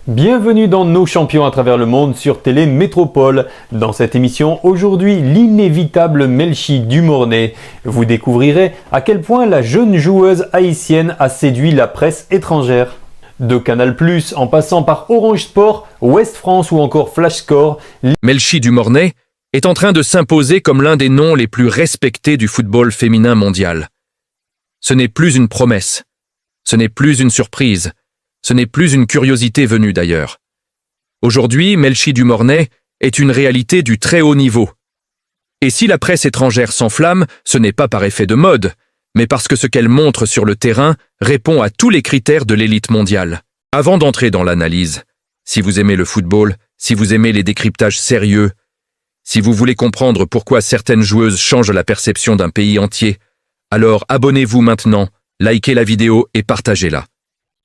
Bienvenue dans Nos champions à travers le monde sur Télé Métropole. Dans cette émission, aujourd'hui, l'inévitable Melchi Dumornay. Vous découvrirez à quel point la jeune joueuse haïtienne a séduit la presse étrangère. De Canal+, en passant par Orange Sport, Ouest France ou encore Flash Score, Melchi Dumornay est en train de s'imposer comme l'un des noms les plus respectés du football féminin mondial. Ce n'est plus une promesse, ce n'est plus une surprise, ce n'est plus une curiosité venue d'ailleurs. Aujourd'hui, Melchi Dumornay est une réalité du très haut niveau. Et si la presse étrangère s'enflamme, ce n'est pas par effet de mode, mais parce que ce qu'elle montre sur le terrain répond à tous les critères de l'élite mondiale. Avant d'entrer dans l'analyse, si vous aimez le football, si vous aimez les décryptages sérieux, si vous voulez comprendre pourquoi certaines joueuses changent la perception d'un pays entier, alors abonnez-vous maintenant, likez la vidéo et partagez-la.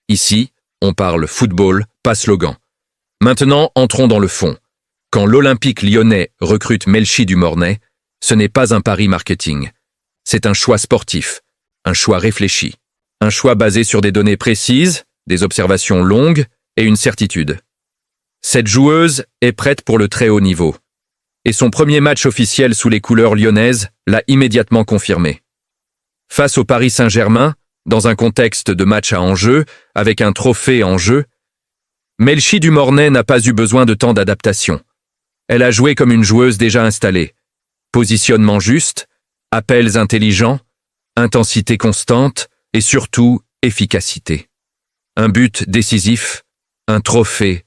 Ici, on parle football, pas slogan. Maintenant, entrons dans le fond. Quand l'Olympique lyonnais recrute Melchi Dumornay, ce n'est pas un pari marketing. C'est un choix sportif, un choix réfléchi, un choix basé sur des données précises, des observations longues et une certitude. Cette joueuse est prête pour le très haut niveau. Et son premier match officiel sous les couleurs lyonnaises l'a immédiatement confirmé. Face au Paris Saint-Germain, dans un contexte de match à enjeu, avec un trophée en jeu, Melchi Dumornay n'a pas eu besoin de temps d'adaptation. Elle a joué comme une joueuse déjà installée. Positionnement juste, appels intelligents, intensité constante et surtout efficacité. Un but décisif, un trophée,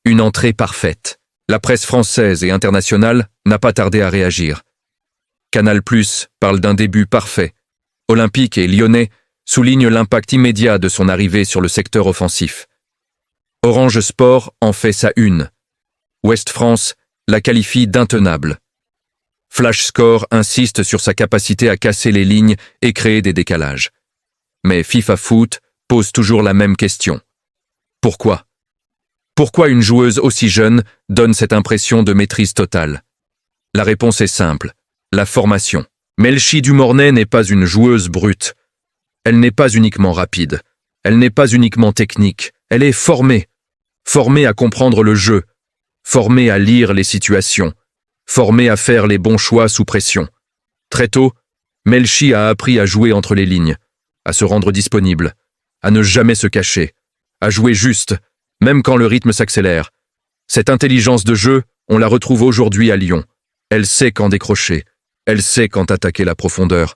une entrée parfaite. La presse française et internationale n'a pas tardé à réagir. Canal+ parle d'un début parfait. Olympique et Lyonnais soulignent l'impact immédiat de son arrivée sur le secteur offensif. Orange Sport en fait sa une. Ouest France la qualifie d'intenable. Flash Score insiste sur sa capacité à casser les lignes et créer des décalages. Mais FIFA Foot pose toujours la même question. Pourquoi ? Pourquoi une joueuse aussi jeune donne cette impression de maîtrise totale ? La réponse est simple, la formation. Melchi Dumornay n'est pas une joueuse brute. Elle n'est pas uniquement rapide, elle n'est pas uniquement technique, elle est formée à comprendre le jeu, formée à lire les situations, formée à faire les bons choix sous pression. Très tôt, Melchi a appris à jouer entre les lignes, à se rendre disponible, à ne jamais se cacher, à jouer juste, même quand le rythme s'accélère. Cette intelligence de jeu, on la retrouve aujourd'hui à Lyon. Elle sait quand décrocher, elle sait quand attaquer la profondeur.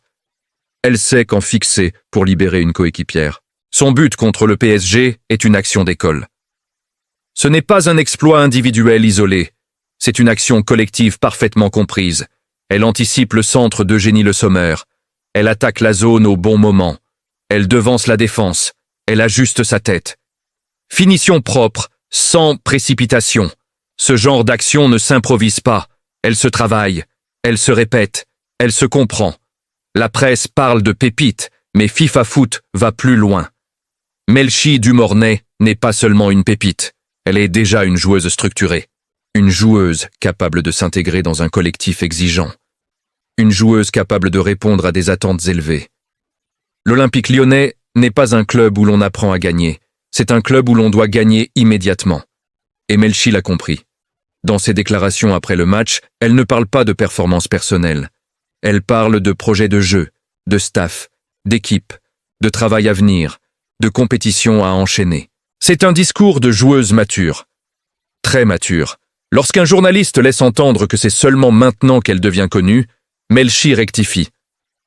Elle sait quand fixer pour libérer une coéquipière. Son but contre le PSG est une action d'école. Ce n'est pas un exploit individuel isolé, c'est une action collective parfaitement comprise. Elle anticipe le centre d'Eugénie Le Sommer, elle attaque la zone au bon moment, elle devance la défense, elle ajuste sa tête. Finition propre, sans précipitation. Ce genre d'action ne s'improvise pas, elle se travaille, elle se répète, elle se comprend. La presse parle de pépites, mais FIFA Foot va plus loin. Melchi Dumornay n'est pas seulement une pépite, elle est déjà une joueuse structurée. Une joueuse capable de s'intégrer dans un collectif exigeant. Une joueuse capable de répondre à des attentes élevées. L'Olympique lyonnais n'est pas un club où l'on apprend à gagner, c'est un club où l'on doit gagner immédiatement. Et Melchi l'a compris. Dans ses déclarations après le match, elle ne parle pas de performance personnelle. Elle parle de projet de jeu, de staff, d'équipe, de travail à venir, de compétition à enchaîner. C'est un discours de joueuse mature. Très mature. Lorsqu'un journaliste laisse entendre que c'est seulement maintenant qu'elle devient connue, Melchi rectifie.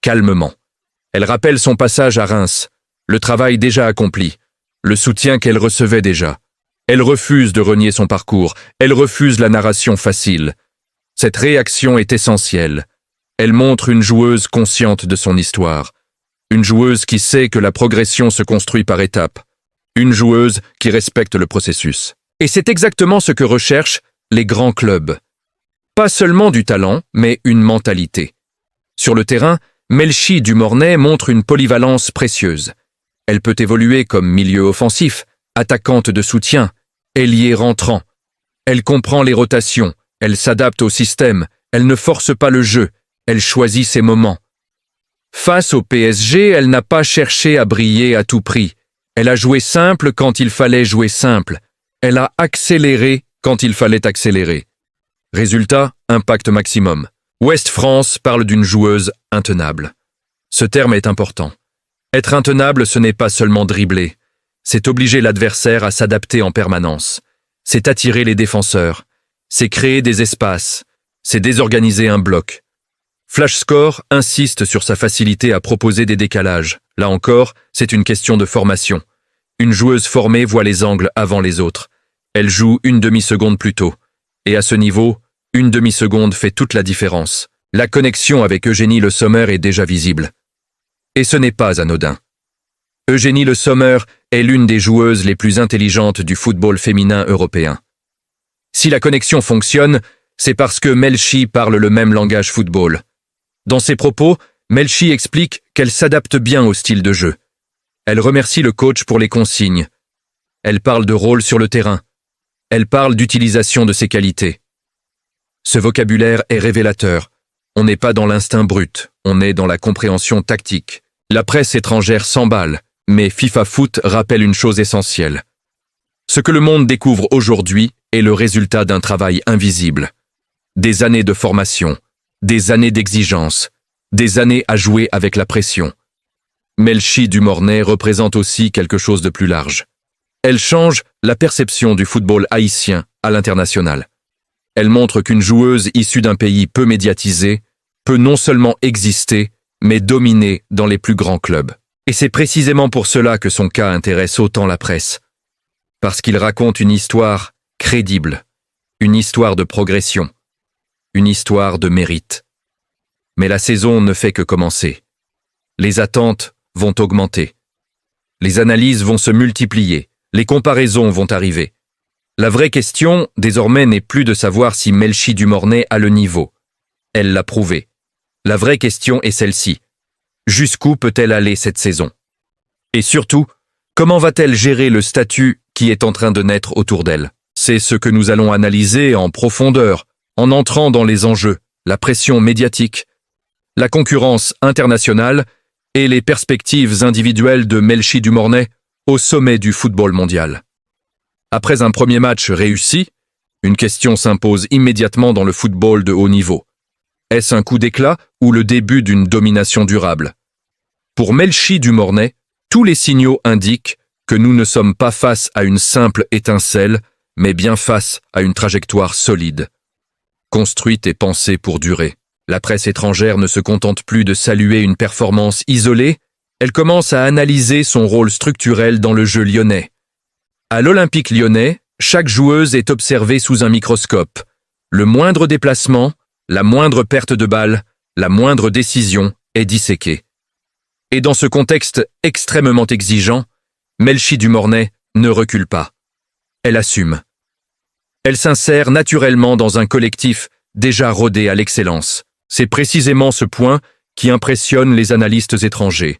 Calmement. Elle rappelle son passage à Reims, le travail déjà accompli, le soutien qu'elle recevait déjà. Elle refuse de renier son parcours, elle refuse la narration facile. Cette réaction est essentielle. Elle montre une joueuse consciente de son histoire. Une joueuse qui sait que la progression se construit par étapes. Une joueuse qui respecte le processus. Et c'est exactement ce que recherchent les grands clubs. Pas seulement du talent, mais une mentalité. Sur le terrain, Melchi Dumornay montre une polyvalence précieuse. Elle peut évoluer comme milieu offensif, attaquante de soutien, ailier rentrant. Elle comprend les rotations, elle s'adapte au système, elle ne force pas le jeu, elle choisit ses moments. Face au PSG, elle n'a pas cherché à briller à tout prix. Elle a joué simple quand il fallait jouer simple. Elle a accéléré quand il fallait accélérer. Résultat, impact maximum. Ouest France parle d'une joueuse intenable. Ce terme est important. Être intenable, ce n'est pas seulement dribbler. C'est obliger l'adversaire à s'adapter en permanence. C'est attirer les défenseurs. C'est créer des espaces. C'est désorganiser un bloc. Flashscore insiste sur sa facilité à proposer des décalages. Là encore, c'est une question de formation. Une joueuse formée voit les angles avant les autres. Elle joue une demi-seconde plus tôt. Et à ce niveau, une demi-seconde fait toute la différence. La connexion avec Eugénie Le Sommer est déjà visible. Et ce n'est pas anodin. Eugénie Le Sommer est l'une des joueuses les plus intelligentes du football féminin européen. Si la connexion fonctionne, c'est parce que Melchi parle le même langage football. Dans ses propos, Melchi explique qu'elle s'adapte bien au style de jeu. Elle remercie le coach pour les consignes. Elle parle de rôle sur le terrain. Elle parle d'utilisation de ses qualités. Ce vocabulaire est révélateur. On n'est pas dans l'instinct brut, on est dans la compréhension tactique. La presse étrangère s'emballe, mais FIFA Foot rappelle une chose essentielle. Ce que le monde découvre aujourd'hui est le résultat d'un travail invisible. Des années de formation, des années d'exigence, des années à jouer avec la pression. Melchi du Mornay représente aussi quelque chose de plus large. Elle change la perception du football haïtien à l'international. Elle montre qu'une joueuse issue d'un pays peu médiatisé peut non seulement exister, mais dominer dans les plus grands clubs. Et c'est précisément pour cela que son cas intéresse autant la presse. Parce qu'il raconte une histoire crédible, une histoire de progression, une histoire de mérite. Mais la saison ne fait que commencer. Les attentes vont augmenter. Les analyses vont se multiplier. Les comparaisons vont arriver. La vraie question, désormais, n'est plus de savoir si Melchi du Mornay a le niveau. Elle l'a prouvé. La vraie question est celle-ci. Jusqu'où peut-elle aller cette saison? Et surtout, comment va-t-elle gérer le statut qui est en train de naître autour d'elle? C'est ce que nous allons analyser en profondeur, en entrant dans les enjeux, la pression médiatique, la concurrence internationale et les perspectives individuelles de Melchi du Mornay au sommet du football mondial. Après un premier match réussi, une question s'impose immédiatement dans le football de haut niveau. Est-ce un coup d'éclat ou le début d'une domination durable? Pour Melchi du Mornay, tous les signaux indiquent que nous ne sommes pas face à une simple étincelle, mais bien face à une trajectoire solide, construite et pensée pour durer. La presse étrangère ne se contente plus de saluer une performance isolée, elle commence à analyser son rôle structurel dans le jeu lyonnais. À l'Olympique lyonnais, chaque joueuse est observée sous un microscope. Le moindre déplacement, la moindre perte de balle, la moindre décision est disséquée. Et dans ce contexte extrêmement exigeant, Melchi du Mornay ne recule pas. Elle assume. Elle s'insère naturellement dans un collectif déjà rodé à l'excellence. C'est précisément ce point qui impressionne les analystes étrangers.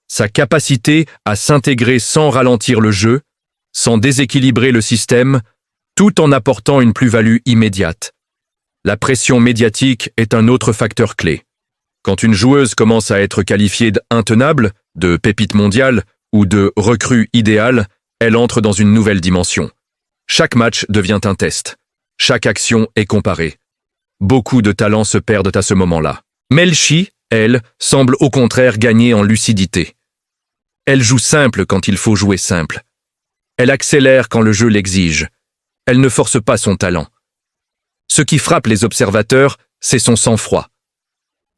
Sa capacité à s'intégrer sans ralentir le jeu, sans déséquilibrer le système, tout en apportant une plus-value immédiate. La pression médiatique est un autre facteur clé. Quand une joueuse commence à être qualifiée d'intenable, de pépite mondiale ou de recrue idéale, elle entre dans une nouvelle dimension. Chaque match devient un test. Chaque action est comparée. Beaucoup de talents se perdent à ce moment-là. Melchi, elle, semble au contraire gagner en lucidité. Elle joue simple quand il faut jouer simple. Elle accélère quand le jeu l'exige. Elle ne force pas son talent. Ce qui frappe les observateurs, c'est son sang-froid.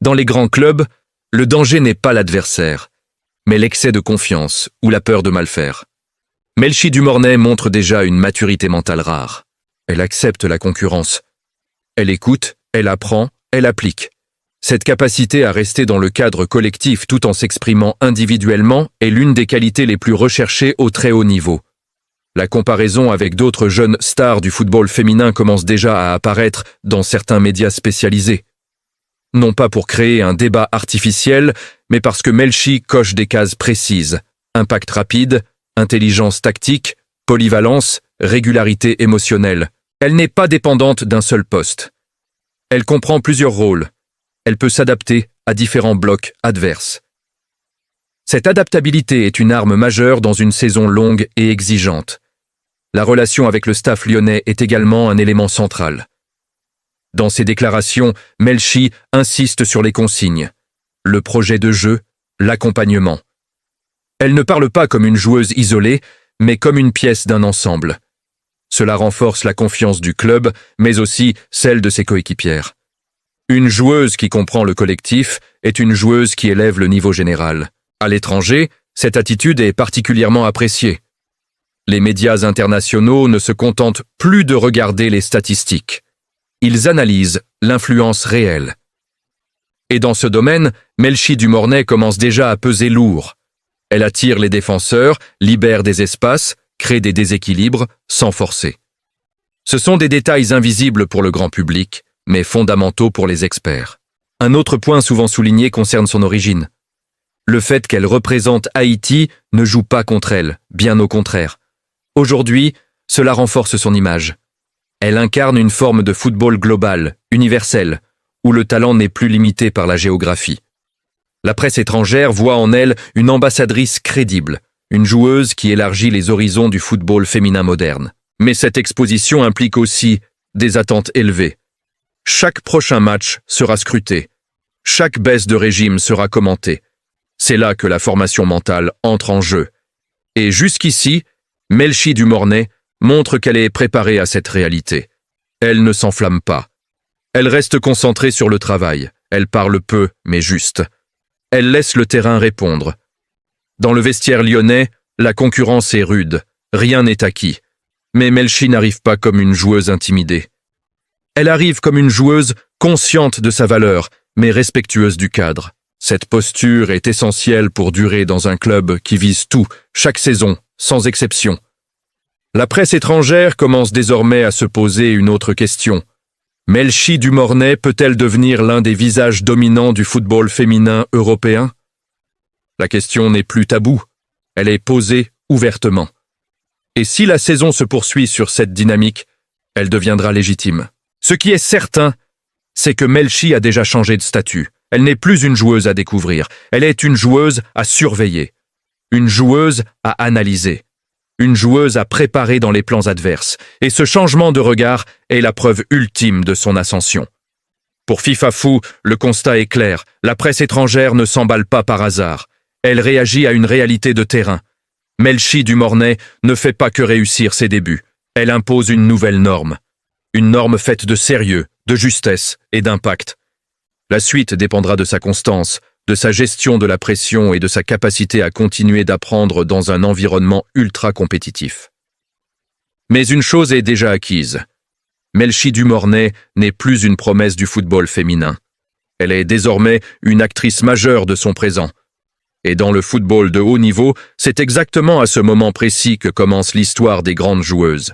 Dans les grands clubs, le danger n'est pas l'adversaire, mais l'excès de confiance ou la peur de mal faire. Melchi du Mornay montre déjà une maturité mentale rare. Elle accepte la concurrence. Elle écoute, elle apprend, elle applique. Cette capacité à rester dans le cadre collectif tout en s'exprimant individuellement est l'une des qualités les plus recherchées au très haut niveau. La comparaison avec d'autres jeunes stars du football féminin commence déjà à apparaître dans certains médias spécialisés. Non pas pour créer un débat artificiel, mais parce que Melchi coche des cases précises. Impact rapide, intelligence tactique, polyvalence, régularité émotionnelle. Elle n'est pas dépendante d'un seul poste. Elle comprend plusieurs rôles. Elle peut s'adapter à différents blocs adverses. Cette adaptabilité est une arme majeure dans une saison longue et exigeante. la relation avec le staff lyonnais est également un élément central. Dans ses déclarations, Melchi insiste sur les consignes, le projet de jeu, l'accompagnement. Elle ne parle pas comme une joueuse isolée, mais comme une pièce d'un ensemble. Cela renforce la confiance du club, mais aussi celle de ses coéquipières. Une joueuse qui comprend le collectif est une joueuse qui élève le niveau général. À l'étranger, cette attitude est particulièrement appréciée. Les médias internationaux ne se contentent plus de regarder les statistiques. Ils analysent l'influence réelle. Et dans ce domaine, Melchi Dumornay commence déjà à peser lourd. Elle attire les défenseurs, libère des espaces, crée des déséquilibres sans forcer. Ce sont des détails invisibles pour le grand public, mais fondamentaux pour les experts. Un autre point souvent souligné concerne son origine. Le fait qu'elle représente Haïti ne joue pas contre elle, bien au contraire. Aujourd'hui, cela renforce son image. Elle incarne une forme de football global, universel, où le talent n'est plus limité par la géographie. La presse étrangère voit en elle une ambassadrice crédible, une joueuse qui élargit les horizons du football féminin moderne. Mais cette exposition implique aussi des attentes élevées. Chaque prochain match sera scruté. Chaque baisse de régime sera commentée. C'est là que la formation mentale entre en jeu. Et jusqu'ici, Melchi Dumornay montre qu'elle est préparée à cette réalité. Elle ne s'enflamme pas. Elle reste concentrée sur le travail. Elle parle peu, mais juste. Elle laisse le terrain répondre. Dans le vestiaire lyonnais, la concurrence est rude. Rien n'est acquis. Mais Melchi n'arrive pas comme une joueuse intimidée. Elle arrive comme une joueuse consciente de sa valeur, mais respectueuse du cadre. Cette posture est essentielle pour durer dans un club qui vise tout, chaque saison, sans exception. La presse étrangère commence désormais à se poser une autre question. Melchi Dumornay peut-elle devenir l'un des visages dominants du football féminin européen? La question n'est plus taboue, elle est posée ouvertement. Et si la saison se poursuit sur cette dynamique, elle deviendra légitime. Ce qui est certain, c'est que Melchi a déjà changé de statut. Elle n'est plus une joueuse à découvrir, elle est une joueuse à surveiller, une joueuse à analyser, une joueuse à préparer dans les plans adverses. Et ce changement de regard est la preuve ultime de son ascension. Pour FIFA Fou, le constat est clair, la presse étrangère ne s'emballe pas par hasard. Elle réagit à une réalité de terrain. Melchi Dumornay ne fait pas que réussir ses débuts. Elle impose une nouvelle norme. Une norme faite de sérieux, de justesse et d'impact. La suite dépendra de sa constance, de sa gestion de la pression et de sa capacité à continuer d'apprendre dans un environnement ultra compétitif. Mais une chose est déjà acquise. Melchi Dumornay n'est plus une promesse du football féminin. Elle est désormais une actrice majeure de son présent. Et dans le football de haut niveau, c'est exactement à ce moment précis que commence l'histoire des grandes joueuses.